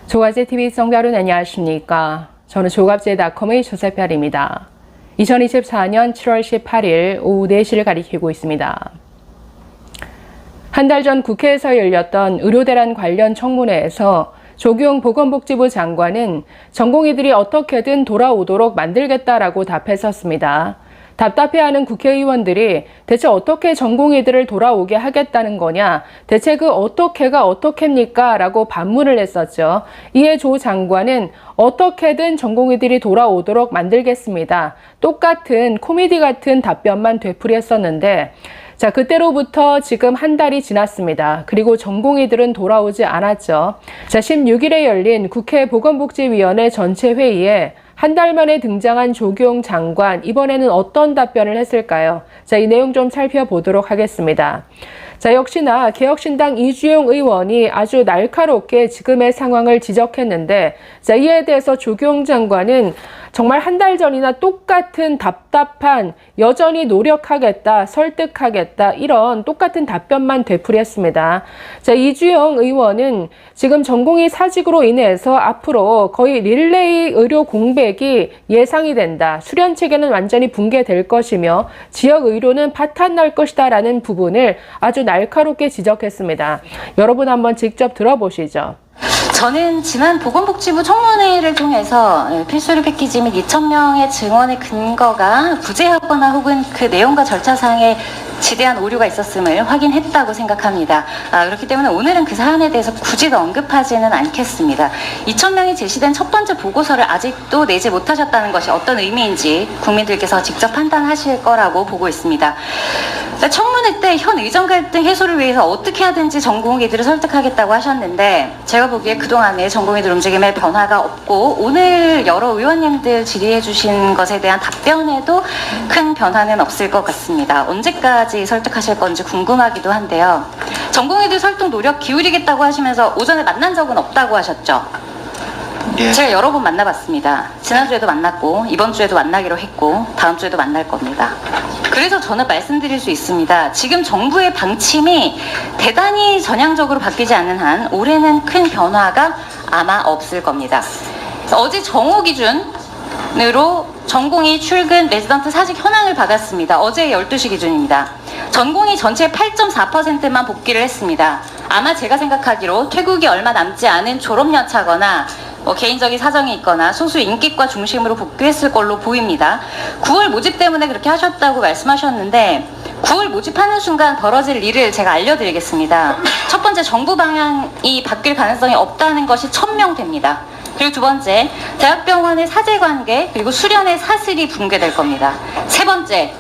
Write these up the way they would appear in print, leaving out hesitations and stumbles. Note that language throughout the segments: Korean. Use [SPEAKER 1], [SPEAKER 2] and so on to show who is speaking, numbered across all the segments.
[SPEAKER 1] 조갑제TV 시청자 여러분 안녕하십니까. 저는 조갑제닷컴의 조세별입니다. 2024년 7월 18일 오후 4시를 가리키고 있습니다. 한 달 전 국회에서 열렸던 의료대란 관련 청문회에서 조규용 보건복지부 장관은 전공의들이 어떻게든 돌아오도록 만들겠다라고 답했었습니다. 답답해하는 국회의원들이 대체 어떻게 전공의들을 돌아오게 하겠다는 거냐, 대체 그 어떻게가 어떻게입니까? 라고 반문을 했었죠. 이에 조 장관은 어떻게든 전공의들이 돌아오도록 만들겠습니다. 똑같은 코미디 같은 답변만 되풀이했었는데 자, 그때로부터 지금 한 달이 지났습니다. 그리고 전공의들은 돌아오지 않았죠. 자, 16일에 열린 국회 보건복지위원회 전체 회의에 한 달 만에 등장한 조규용 장관, 이번에는 어떤 답변을 했을까요? 자, 이 내용 좀 살펴보도록 하겠습니다. 자, 역시나 개혁신당 이주영 의원이 아주 날카롭게 지금의 상황을 지적했는데, 자, 이에 대해서 조규용 장관은 정말 한 달 전이나 똑같은 답답한 여전히 노력하겠다, 설득하겠다 이런 똑같은 답변만 되풀이했습니다. 자, 이주영 의원은 지금 전공의 사직으로 인해서 앞으로 거의 릴레이 의료 공백이 예상이 된다. 수련 체계는 완전히 붕괴될 것이며 지역 의료는 파탄날 것이다라는 부분을 아주 날카롭게 지적했습니다. 여러분 한번 직접 들어보시죠.
[SPEAKER 2] 저는 지난 보건복지부 청문회를 통해서 필수료 패키지 및 2,000명의 증언의 근거가 부재하거나 혹은 그 내용과 절차상에 지대한 오류가 있었음을 확인했다고 생각합니다. 그렇기 때문에 오늘은 그 사안에 대해서 굳이 더 언급하지는 않겠습니다. 2,000명이 제시된 첫 번째 보고서를 아직도 내지 못하셨다는 것이 어떤 의미인지 국민들께서 직접 판단하실 거라고 보고 있습니다. 청문회 때 현 의정 갈등 해소를 위해서 어떻게 하든지 전공의들을 설득하겠다고 하셨는데 제가 보기에 그동안의 전공의들 움직임에 변화가 없고 오늘 여러 의원님들 질의해 주신 것에 대한 답변에도 큰 변화는 없을 것 같습니다. 언제까지 설득하실 건지 궁금하기도 한데요. 전공의들 설득 노력 기울이겠다고 하시면서 오전에 만난 적은 없다고 하셨죠? 예. 제가 여러 번 만나봤습니다. 지난주에도 만났고 이번 주에도 만나기로 했고 다음 주에도 만날 겁니다. 그래서 저는 말씀드릴 수 있습니다. 지금 정부의 방침이 대단히 전향적으로 바뀌지 않는 한 올해는 큰 변화가 아마 없을 겁니다. 어제 정오 기준으로 전공의 출근 레지던트 사직 현황을 받았습니다. 어제 12시 기준입니다. 전공의 전체의 8.4%만 복귀를 했습니다. 아마 제가 생각하기로 퇴국이 얼마 남지 않은 졸업연차거나 개인적인 사정이 있거나 소수 인기과 중심으로 복귀했을 걸로 보입니다. 9월 모집 때문에 그렇게 하셨다고 말씀하셨는데 9월 모집하는 순간 벌어질 일을 제가 알려드리겠습니다. 첫 번째, 정부 방향이 바뀔 가능성이 없다는 것이 1,000명 됩니다. 그리고 두 번째, 대학병원의 사제관계 그리고 수련의 사슬이 붕괴될 겁니다. 세 번째,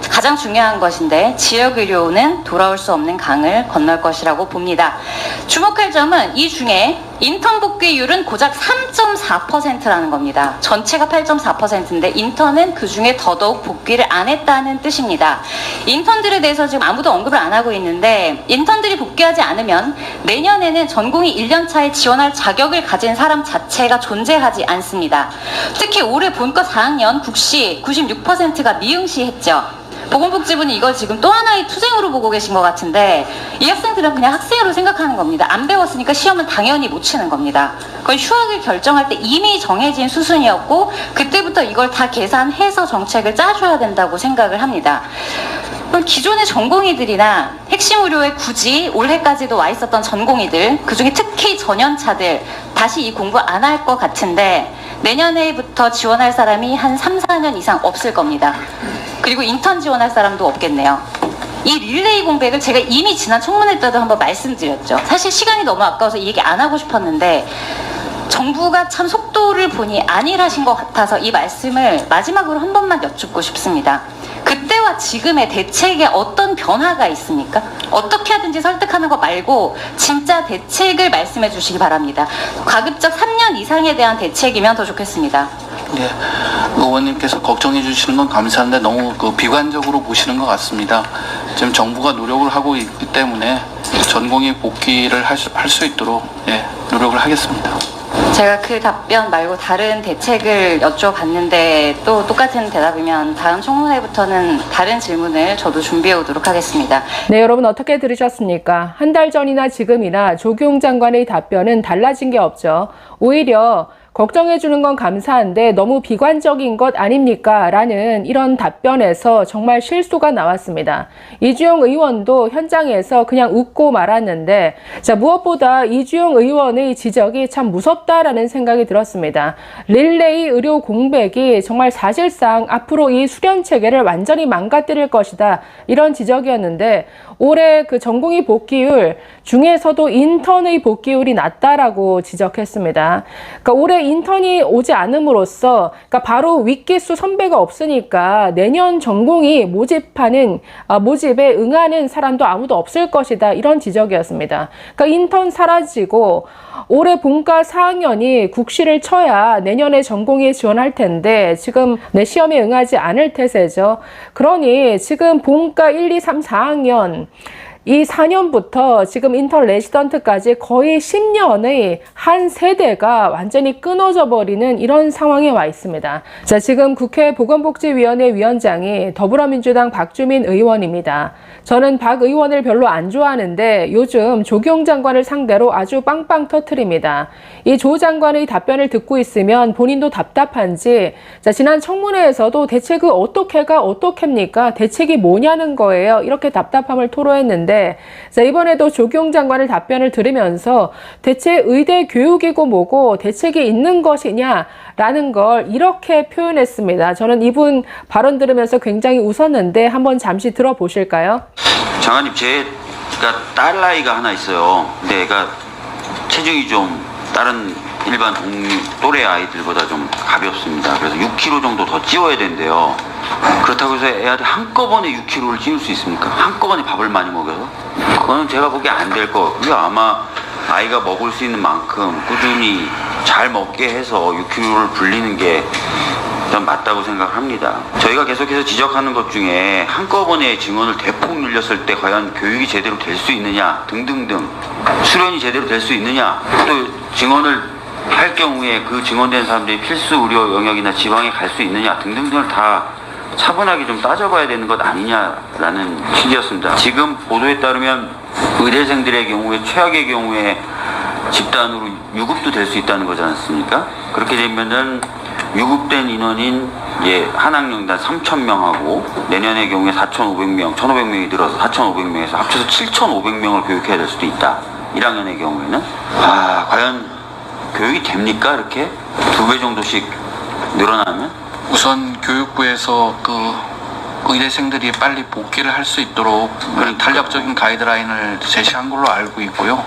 [SPEAKER 2] 가장 중요한 것인데 지역의료는 돌아올 수 없는 강을 건널 것이라고 봅니다. 주목할 점은 이 중에 인턴 복귀율은 고작 3.4%라는 겁니다. 전체가 8.4%인데 인턴은 그 중에 더더욱 복귀를 안 했다는 뜻입니다. 인턴들에 대해서 지금 아무도 언급을 안 하고 있는데 인턴들이 복귀하지 않으면 내년에는 전공의 1년차에 지원할 자격을 가진 사람 자체가 존재하지 않습니다. 특히 올해 본과 4학년 국시 96%가 미응시했죠. 보건복지부는 이걸 지금 또 하나의 투쟁으로 보고 계신 것 같은데 이 학생들은 그냥 학생으로 생각하는 겁니다. 안 배웠으니까 시험은 당연히 못 치는 겁니다. 그건 휴학을 결정할 때 이미 정해진 수순이었고 그때부터 이걸 다 계산해서 정책을 짜줘야 된다고 생각을 합니다. 그럼 기존의 전공의들이나 핵심 의료에 굳이 올해까지도 와 있었던 전공의들, 그중에 특히 전연차들 다시 이 공부 안 할 것 같은데 내년에부터 지원할 사람이 한 3, 4년 이상 없을 겁니다. 그리고 인턴 지원할 사람도 없겠네요. 이 릴레이 공백을 제가 이미 지난 청문회 때도 한번 말씀드렸죠. 사실 시간이 너무 아까워서 이 얘기 안 하고 싶었는데 정부가 참 속도를 보니 안일하신 것 같아서 이 말씀을 마지막으로 한 번만 여쭙고 싶습니다. 그때와 지금의 대책에 어떤 변화가 있습니까? 어떻게 하든지 설득하는 거 말고 진짜 대책을 말씀해 주시기 바랍니다. 가급적 3년 이상에 대한 대책이면 더 좋겠습니다.
[SPEAKER 3] 예, 의원님께서 걱정해 주시는 건 감사한데 너무 비관적으로 보시는 것 같습니다. 지금 정부가 노력을 하고 있기 때문에 전공의 복귀를 할 수 있도록 노력을 하겠습니다.
[SPEAKER 2] 제가 그 답변 말고 다른 대책을 여쭤봤는데 또 똑같은 대답이면 다음 청문회부터는 다른 질문을 저도 준비해 오도록 하겠습니다.
[SPEAKER 1] 네, 여러분 어떻게 들으셨습니까? 한 달 전이나 지금이나 조경 장관의 답변은 달라진 게 없죠. 오히려 걱정해 주는 건 감사한데 너무 비관적인 것 아닙니까? 라는 이런 답변에서 정말 실수가 나왔습니다. 이주영 의원도 현장에서 그냥 웃고 말았는데, 자, 무엇보다 이주영 의원의 지적이 참 무섭다라는 생각이 들었습니다. 릴레이 의료 공백이 정말 사실상 앞으로 이 수련 체계를 완전히 망가뜨릴 것이다. 이런 지적이었는데, 올해 그 전공의 복귀율 중에서도 인턴의 복귀율이 낮다라고 지적했습니다. 그러니까 올해 인턴이 오지 않음으로써, 그러니까 바로 윗기수 선배가 없으니까 내년 전공이 모집에 응하는 사람도 아무도 없을 것이다. 이런 지적이었습니다. 그러니까 인턴 사라지고 올해 본과 4학년이 국시를 쳐야 내년에 전공에 지원할 텐데 지금 내 시험에 응하지 않을 태세죠. 그러니 지금 본과 1, 2, 3, 4학년 이 4년부터 지금 인턴 레지던트까지 거의 10년의 한 세대가 완전히 끊어져 버리는 이런 상황에 와 있습니다. 자, 지금 국회 보건복지위원회 위원장이 더불어민주당 박주민 의원입니다. 저는 박 의원을 별로 안 좋아하는데 요즘 조경 장관을 상대로 아주 빵빵 터트립니다. 이 조 장관의 답변을 듣고 있으면 본인도 답답한지, 자, 지난 청문회에서도 대책이 어떻게입니까? 대책이 뭐냐는 거예요. 이렇게 답답함을 토로했는데, 자, 이번에도 조경 장관의 답변을 들으면서 대체 의대 교육이고 뭐고 대책이 있는 것이냐라는 걸 이렇게 표현했습니다. 저는 이분 발언 들으면서 굉장히 웃었는데 한번 잠시 들어보실까요?
[SPEAKER 4] 장관님, 제가 딸 나이가 하나 있어요. 근데 애가 체중이 좀 다른 일반 또래 아이들보다 좀 가볍습니다. 그래서 6kg 정도 더 찌워야 된대요. 그렇다고 해서 애한테 한꺼번에 6kg를 찌울 수 있습니까? 한꺼번에 밥을 많이 먹여서? 그거는 제가 보기에 안 될 거 같고요. 아마 아이가 먹을 수 있는 만큼 꾸준히 잘 먹게 해서 6kg를 불리는 게 일단 맞다고 생각합니다. 저희가 계속해서 지적하는 것 중에 한꺼번에 증원을 대폭 늘렸을 때 과연 교육이 제대로 될 수 있느냐 등등등, 수련이 제대로 될 수 있느냐, 또 증원을 할 경우에 그 증원된 사람들이 필수 의료 영역이나 지방에 갈 수 있느냐 등등등을 다 차분하게 좀 따져봐야 되는 것 아니냐라는 취지였습니다. 지금 보도에 따르면 의대생들의 경우에 최악의 경우에 집단으로 유급도 될 수 있다는 거지 않습니까? 그렇게 되면은 유급된 인원인 한 학년당 3,000명하고 내년의 경우에 4,500명, 1,500명이 늘어서 4,500명에서 합쳐서 7,500명을 교육해야 될 수도 있다. 1학년의 경우에는. 과연 교육이 됩니까? 이렇게 2배 정도씩 늘어나면?
[SPEAKER 3] 우선 교육부에서 그 의대생들이 빨리 복귀를 할 수 있도록 탄력적인 가이드라인을 제시한 걸로 알고 있고요.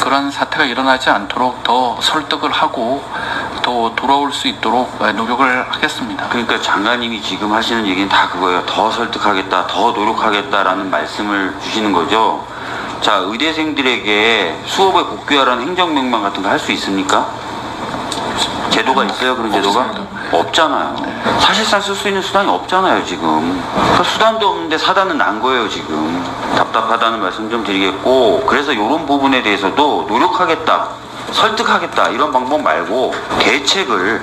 [SPEAKER 3] 그런 사태가 일어나지 않도록 더 설득을 하고 더 돌아올 수 있도록 노력을 하겠습니다.
[SPEAKER 4] 그러니까 장관님이 지금 하시는 얘기는 다 그거예요. 더 설득하겠다, 더 노력하겠다라는 말씀을 주시는 거죠. 자, 의대생들에게 수업에 복귀하라는 행정명령 같은 거 할 수 있습니까? 제도가 있어요? 그런 제도가? 없잖아요. 사실상 쓸 수 있는 수단이 없잖아요, 지금. 그 수단도 없는데 사단은 난 거예요, 지금. 답답하다는 말씀 좀 드리겠고, 그래서 이런 부분에 대해서도 노력하겠다, 설득하겠다, 이런 방법 말고 대책을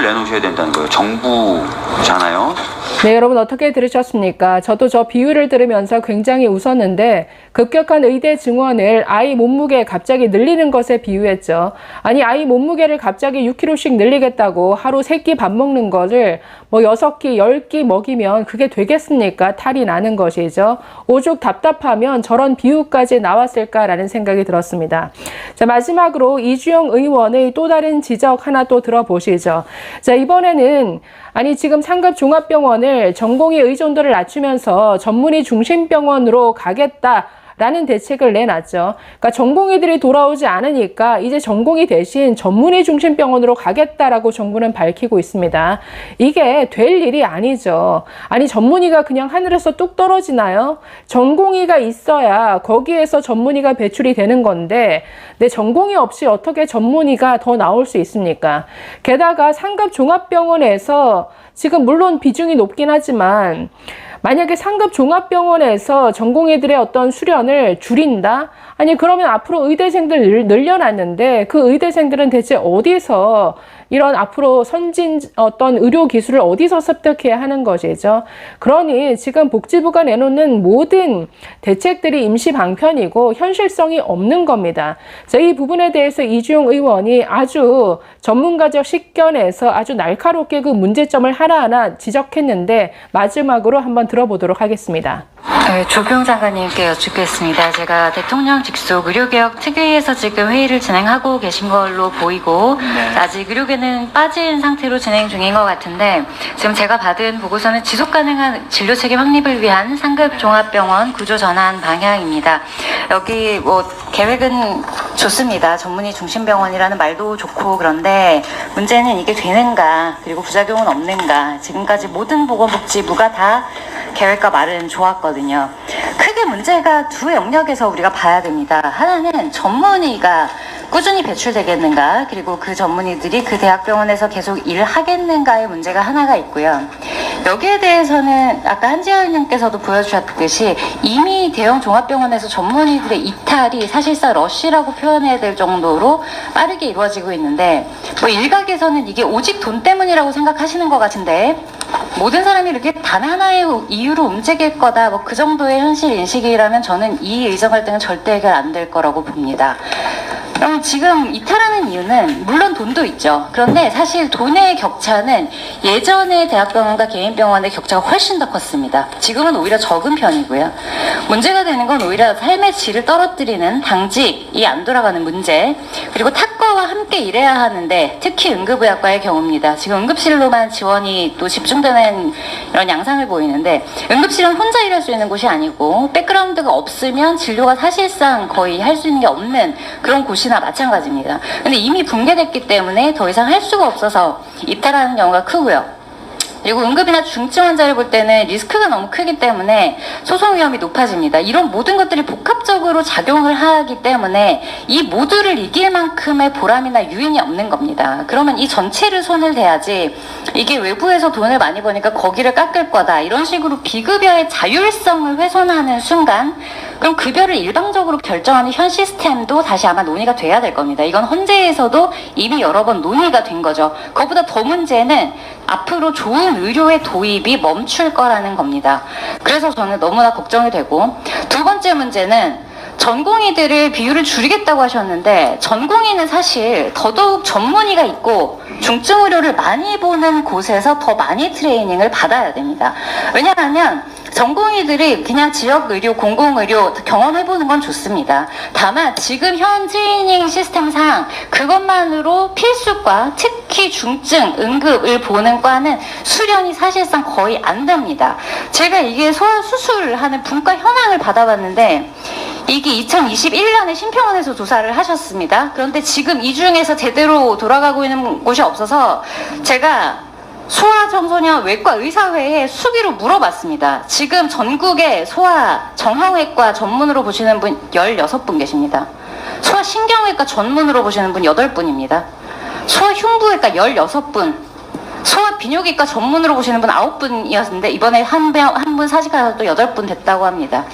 [SPEAKER 4] 내놓으셔야 된다는 거예요. 정부잖아요.
[SPEAKER 1] 네, 여러분 어떻게 들으셨습니까? 저도 저 비유를 들으면서 굉장히 웃었는데 급격한 의대 증원을 아이 몸무게 갑자기 늘리는 것에 비유했죠. 아니, 아이 몸무게를 갑자기 6kg씩 늘리겠다고 하루 3끼 밥 먹는 거를 뭐 6끼, 10끼 먹이면 그게 되겠습니까? 탈이 나는 것이죠. 오죽 답답하면 저런 비유까지 나왔을까라는 생각이 들었습니다. 자, 마지막으로 이주영 의원의 또 다른 지적 하나 또 들어보시죠. 자, 이번에는 지금 상급 종합병원을 전공의 의존도를 낮추면서 전문의 중심병원으로 가겠다라는 대책을 내놨죠. 그러니까 전공의들이 돌아오지 않으니까 이제 전공의 대신 전문의 중심병원으로 가겠다라고 정부는 밝히고 있습니다. 이게 될 일이 아니죠. 전문의가 그냥 하늘에서 뚝 떨어지나요? 전공의가 있어야 거기에서 전문의가 배출이 되는 건데 내 전공의 없이 어떻게 전문의가 더 나올 수 있습니까? 게다가 상급 종합병원에서 지금 물론 비중이 높긴 하지만 만약에 상급 종합병원에서 전공의들의 어떤 수련을 줄인다? 아니 그러면 앞으로 의대생들 늘려놨는데 그 의대생들은 대체 어디서 이런 앞으로 선진 어떤 의료 기술을 어디서 습득해야 하는 것이죠. 그러니 지금 복지부가 내놓는 모든 대책들이 임시 방편이고 현실성이 없는 겁니다. 자, 이 부분에 대해서 이주영 의원이 아주 전문가적 식견에서 아주 날카롭게 그 문제점을 하나하나 지적했는데 마지막으로 한번 들어보도록 하겠습니다.
[SPEAKER 2] 네, 조경 장관님께 여쭙겠습니다. 제가 대통령 직속 의료개혁 특위에서 지금 회의를 진행하고 계신 걸로 보이고 아직 의료계는 빠진 상태로 진행 중인 것 같은데 지금 제가 받은 보고서는 지속가능한 진료체계 확립을 위한 상급 종합병원 구조 전환 방향입니다. 여기 뭐 계획은 좋습니다. 전문의 중심병원이라는 말도 좋고 그런데 문제는 이게 되는가 그리고 부작용은 없는가 지금까지 모든 보건복지부가 다 계획과 말은 좋았거든요. 크게 문제가 두 영역에서 우리가 봐야 됩니다. 하나는 전문의가 꾸준히 배출되겠는가 그리고 그 전문의들이 그 대학병원에서 계속 일하겠는가의 문제가 하나가 있고요. 여기에 대해서는 아까 한지아 의원님께서도 보여주셨듯이 이미 대형 종합병원에서 전문의들의 이탈이 사실상 러쉬라고 표현해야 될 정도로 빠르게 이루어지고 있는데 뭐 일각에서는 이게 오직 돈 때문이라고 생각하시는 것 같은데 모든 사람이 이렇게 단 하나의 이유로 움직일 거다 뭐 그 정도의 현실 인식이라면 저는 이 의정 갈등은 절대 해결 안 될 거라고 봅니다. 그럼 지금 이탈하는 이유는 물론 돈도 있죠. 그런데 사실 돈의 격차는 예전의 대학병원과 개인병원의 격차가 훨씬 더 컸습니다. 지금은 오히려 적은 편이고요. 문제가 되는 건 오히려 삶의 질을 떨어뜨리는 당직이 안 돌아가는 문제 그리고 탁과와 함께 일해야 하는데 특히 응급의학과의 경우입니다. 지금 응급실로만 지원이 또 집중되는 이런 양상을 보이는데 응급실은 혼자 일할 수 있는 곳이 아니고 백그라운드가 없으면 진료가 사실상 거의 할 수 있는 게 없는 그런 곳이나 마찬가지입니다. 근데 이미 붕괴됐기 때문에 더 이상 할 수가 없어서 이탈하는 경우가 크고요. 그리고 응급이나 중증 환자를 볼 때는 리스크가 너무 크기 때문에 소송 위험이 높아집니다. 이런 모든 것들이 복합적으로 작용을 하기 때문에 이 모두를 이길 만큼의 보람이나 유인이 없는 겁니다. 그러면 이 전체를 손을 대야지 이게 외부에서 돈을 많이 버니까 거기를 깎을 거다 이런 식으로 비급여의 자율성을 훼손하는 순간 그럼 급여를 일방적으로 결정하는 현 시스템도 다시 아마 논의가 돼야 될 겁니다. 이건 헌재에서도 이미 여러 번 논의가 된 거죠. 그것보다 더 문제는 앞으로 좋은 의료의 도입이 멈출 거라는 겁니다. 그래서 저는 너무나 걱정이 되고 두 번째 문제는 전공의들을 비율을 줄이겠다고 하셨는데 전공의는 사실 더더욱 전문의가 있고 중증 의료를 많이 보는 곳에서 더 많이 트레이닝을 받아야 됩니다. 왜냐하면 전공의들이 그냥 지역의료, 공공의료 경험해보는 건 좋습니다. 다만 지금 현 트레이닝 시스템상 그것만으로 필수과 특히 중증, 응급을 보는 과는 수련이 사실상 거의 안 됩니다. 제가 이게 소아 수술하는 분과 현황을 받아봤는데 이게 2021년에 심평원에서 조사를 하셨습니다. 그런데 지금 이 중에서 제대로 돌아가고 있는 곳이 없어서 제가 소아 청소년 외과 의사회에 수기로 물어봤습니다. 지금 전국에 소아 정형외과 전문으로 보시는 분 16분 계십니다. 소아 신경외과 전문으로 보시는 분 8분입니다. 소아 흉부외과 16분, 소아 비뇨기과 전문으로 보시는 분 9분이었는데 이번에 한 분 사직하셔서 또 8분 됐다고 합니다.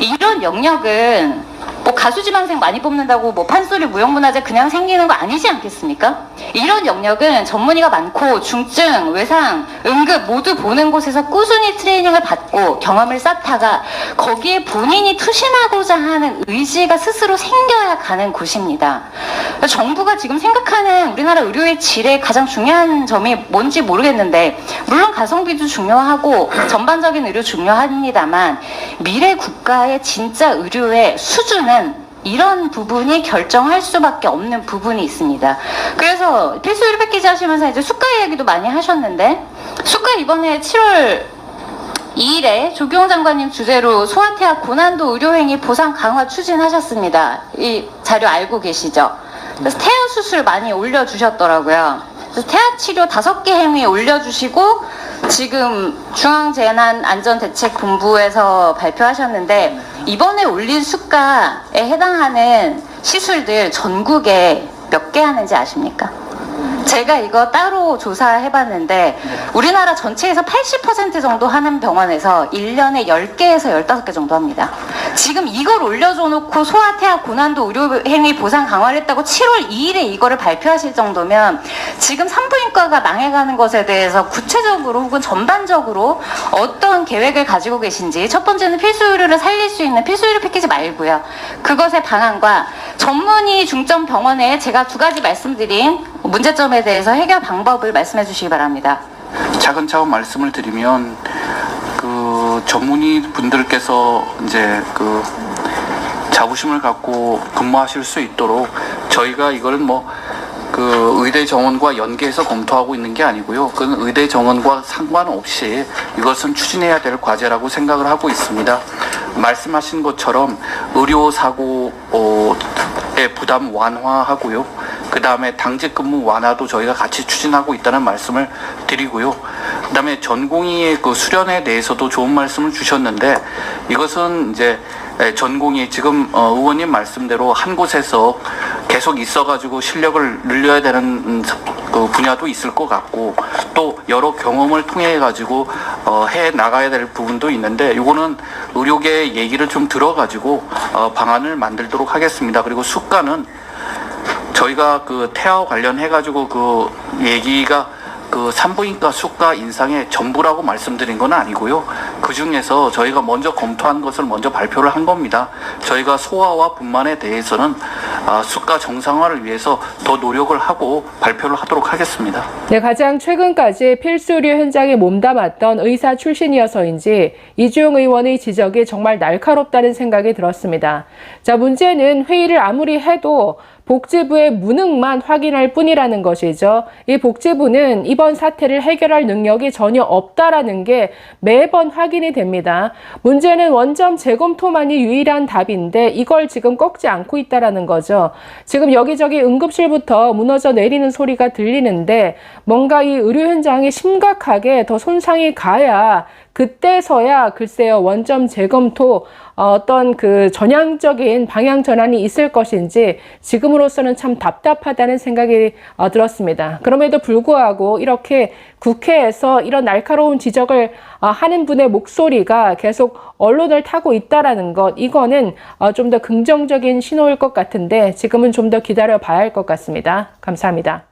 [SPEAKER 2] 이런 영역은 뭐 가수지망생 많이 뽑는다고 뭐 판소리 무형문화재 그냥 생기는 거 아니지 않겠습니까? 이런 영역은 전문의가 많고 중증, 외상, 응급 모두 보는 곳에서 꾸준히 트레이닝을 받고 경험을 쌓다가 거기에 본인이 투신하고자 하는 의지가 스스로 생겨야 가는 곳입니다. 정부가 지금 생각하는 우리나라 의료의 질의 가장 중요한 점이 뭔지 모르겠는데 물론 가성비도 중요하고 전반적인 의료 중요합니다만 미래 국가의 진짜 의료의 수준은 이런 부분이 결정할 수밖에 없는 부분이 있습니다. 그래서 필수 의료 패키지 하시면서 이제 수가 이야기도 많이 하셨는데 수가 이번에 7월 2일에 조경 장관님 주재로 소아태아 고난도 의료행위 보상 강화 추진하셨습니다. 이 자료 알고 계시죠? 그래서 태아 수술 많이 올려주셨더라고요. 그래서 태아 치료 5개 행위 올려주시고 지금 중앙재난안전대책본부에서 발표하셨는데 이번에 올린 수가에 해당하는 시술들 전국에 몇 개 하는지 아십니까? 제가 이거 따로 조사해봤는데 우리나라 전체에서 80% 정도 하는 병원에서 1년에 10개에서 15개 정도 합니다. 지금 이걸 올려줘 놓고 소아, 태아, 고난도 의료행위 보상 강화를 했다고 7월 2일에 이거를 발표하실 정도면 지금 산부인과가 망해가는 것에 대해서 구체적으로 혹은 전반적으로 어떤 계획을 가지고 계신지, 첫 번째는 필수 의료를 살릴 수 있는 필수 의료 패키지 말고요. 그것의 방안과 전문의 중점 병원에 제가 두 가지 말씀드린 문제점에 대해서 해결 방법을 말씀해 주시기 바랍니다.
[SPEAKER 3] 차근차근 말씀을 드리면 그 전문의 분들께서 이제 그 자부심을 갖고 근무하실 수 있도록 저희가 이걸 그 의대 정원과 연계해서 검토하고 있는 게 아니고요. 그건 의대 정원과 상관없이 이것은 추진해야 될 과제라고 생각을 하고 있습니다. 말씀하신 것처럼 의료 사고의 부담 완화하고요. 그 다음에 당직 근무 완화도 저희가 같이 추진하고 있다는 말씀을 드리고요. 그 다음에 전공의의 그 수련에 대해서도 좋은 말씀을 주셨는데, 이것은 이제 전공의 지금 의원님 말씀대로 한 곳에서 계속 있어가지고 실력을 늘려야 되는 그 분야도 있을 것 같고, 또 여러 경험을 통해 가지고 해 나가야 될 부분도 있는데, 이거는 의료계 얘기를 좀 들어가지고 방안을 만들도록 하겠습니다. 그리고 수가는 저희가 그 태아 관련해 가지고 그 얘기가 그 산부인과 수가 인상의 전부라고 말씀드린 건 아니고요. 그 중에서 저희가 먼저 검토한 것을 먼저 발표를 한 겁니다. 저희가 소아와 분만에 대해서는 수가 정상화를 위해서 더 노력을 하고 발표를 하도록 하겠습니다.
[SPEAKER 1] 네, 가장 최근까지 필수 의료 현장에 몸담았던 의사 출신이어서인지 이주영 의원의 지적이 정말 날카롭다는 생각이 들었습니다. 자, 문제는 회의를 아무리 해도 복지부의 무능만 확인할 뿐이라는 것이죠. 이 복지부는 이번 사태를 해결할 능력이 전혀 없다라는 게 매번 확인이 됩니다. 문제는 원점 재검토만이 유일한 답인데 이걸 지금 꺾지 않고 있다라는 거죠. 지금 여기저기 응급실부터 무너져 내리는 소리가 들리는데 뭔가 이 의료 현장이 심각하게 더 손상이 가야 그때서야 글쎄요, 원점 재검토 어떤 그 전향적인 방향 전환이 있을 것인지 지금으로서는 참 답답하다는 생각이 들었습니다. 그럼에도 불구하고 이렇게 국회에서 이런 날카로운 지적을 하는 분의 목소리가 계속 언론을 타고 있다라는 것, 이거는 좀 더 긍정적인 신호일 것 같은데 지금은 좀 더 기다려 봐야 할 것 같습니다. 감사합니다.